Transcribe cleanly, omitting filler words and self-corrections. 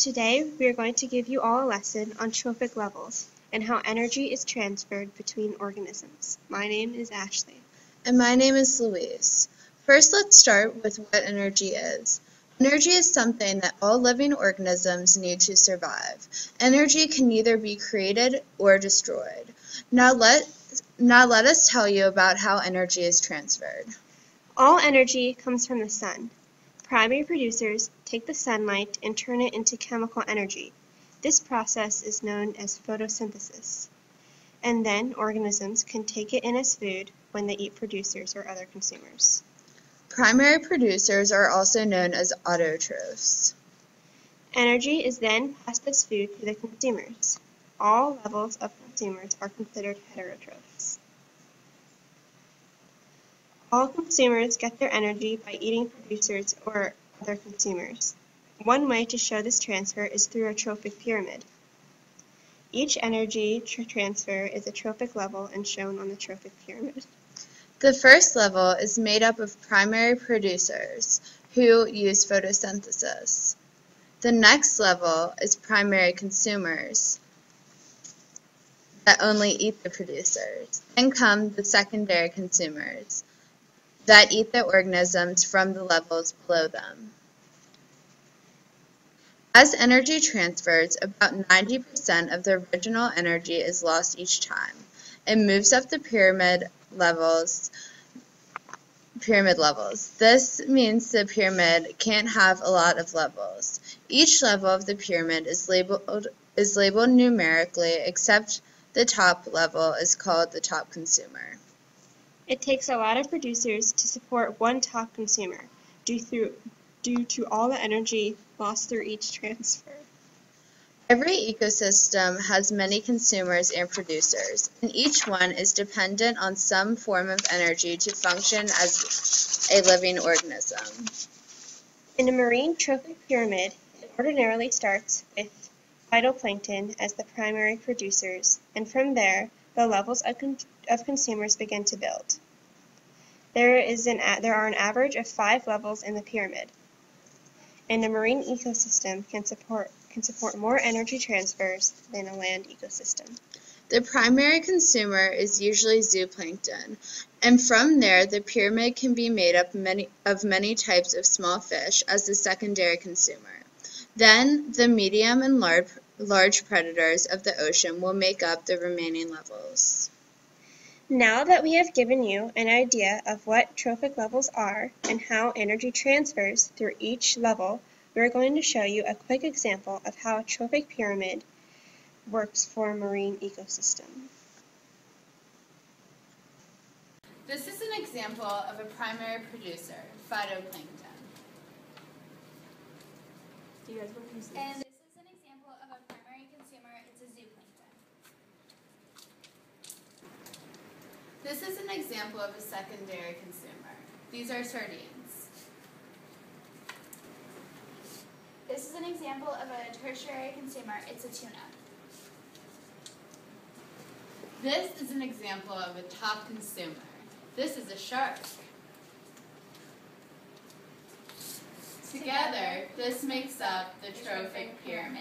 Today, we are going to give you all a lesson on trophic levels and how energy is transferred between organisms. My name is Ashley. And my name is Louise. First, let's start with what energy is. Energy is something that all living organisms need to survive. Energy can either be created or destroyed. Now let us tell you about how energy is transferred. All energy comes from the sun. Primary producers take the sunlight and turn it into chemical energy. This process is known as photosynthesis. And then organisms can take it in as food when they eat producers or other consumers. Primary producers are also known as autotrophs. Energy is then passed as food to the consumers. All levels of consumers are considered heterotrophs. All consumers get their energy by eating producers or other consumers. One way to show this transfer is through a trophic pyramid. Each energy transfer is a trophic level and shown on the trophic pyramid. The first level is made up of primary producers who use photosynthesis. The next level is primary consumers that only eat the producers. Then come the secondary consumers that eat the organisms from the levels below them. As energy transfers, about 90% of the original energy is lost each time. It moves up the pyramid levels. This means the pyramid can't have a lot of levels. Each level of the pyramid is labeled numerically, except the top level is called the top consumer. It takes a lot of producers to support one top consumer due to all the energy lost through each transfer. Every ecosystem has many consumers and producers, and each one is dependent on some form of energy to function as a living organism. In a marine trophic pyramid, it ordinarily starts with phytoplankton as the primary producers, and from there, the levels of consumers begin to build. There are an average of 5 levels in the pyramid, and a marine ecosystem can support more energy transfers than a land ecosystem. The primary consumer is usually zooplankton, and from there the pyramid can be made up of many types of small fish as the secondary consumer. Then the medium and large predators of the ocean will make up the remaining levels. Now that we have given you an idea of what trophic levels are and how energy transfers through each level, we are going to show you a quick example of how a trophic pyramid works for a marine ecosystem. This is an example of a primary producer, phytoplankton. And this is an example of a primary consumer, it's a zooplankton. This is an example of a secondary consumer. These are sardines. This is an example of a tertiary consumer, it's a tuna. This is an example of a top consumer. This is a shark. Together, this makes up the trophic pyramid.